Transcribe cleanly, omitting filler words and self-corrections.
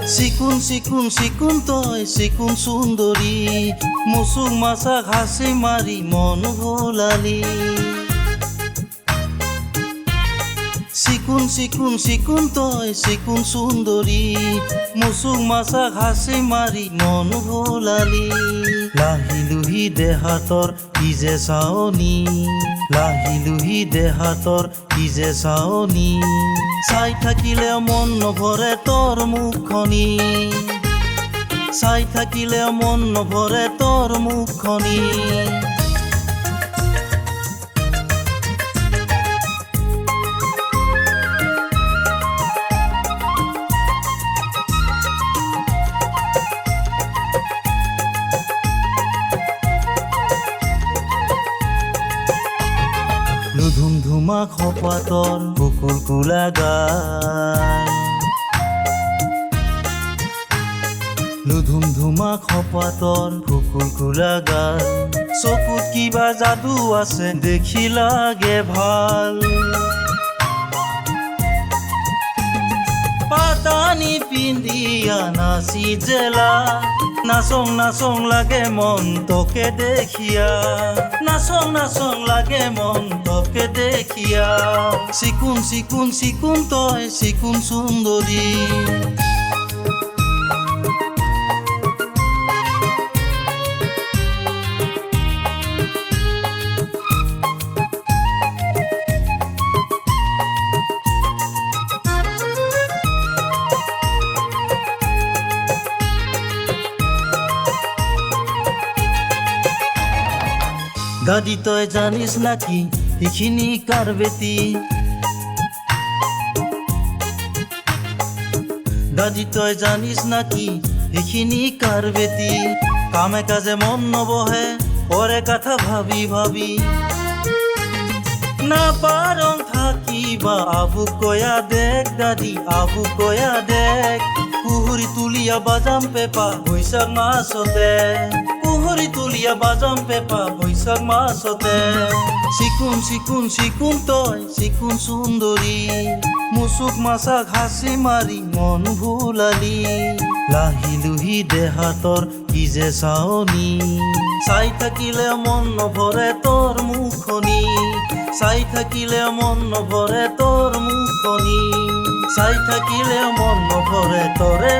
চিকুন চিকুন চিকুন তই চিকুন সুন্দৰী মুচুক মাছাক হাসি মাৰি মন ভোলালি চিকুন চিকুন চিকুন তই চিকুন সুন্দৰী মুচুক মাছাক হাসি মাৰি মন ভোলালি লাহিলুহি দেহাতৰ কি যে চাৱনি লাহিলুহি দেহাতৰ কি যে চাৱনি চাই থাকিলে মন নভৰে তোৰ মুখনি চাই থাকিলে মন নভৰে তোৰ মুখনি ধুমধুমা খপাতৰ বুকুৰ কোলা গায় ধুমধুমা খপাতৰ বুকুৰ কোলা গায় চকুত কিবা যাদু আছে দেখি লাগে ভাল পাতানি পিন্ধিয়া নাচি জেলা নাচং নাচং লাগে মন তোকে দেখিয়া নাচং নাচং লাগে মন তোকে দেখিয়া চিকুন চিকুন চিকুন তই চিকুন সুন্দৰী দাদি তই জানিস নাকি এইখিনি কাৰ বেটি দাদি তই জানিস নাকি এইখিনি কাৰ বেটি কামে কাজে মন নবহে পরে কথা ভাবি ভাবি না পারং থাকিবা আবু কয়া দেখ দাদি আবু কয়া দেখ কুহুরি তুলিয়া বাজাম পেপা বৈশাখ মাসতে কুহুরি তুলিয়া বাজাম পেপা বৈশাখ মাসতে চিকুন চিকুন চিকুন তই চিকুন সুন্দৰী মুচুক মাছাক হাসি মাৰি মন ভোলালি লাহিলুহি দেহাতৰ কি যে চাৱনি চাই থাকিলে মন নভৰে তোৰ মুখনি চাই থাকিলে মন নভৰে তোৰ মুখনি চাই থাকিলে মন নভৰে তোৰে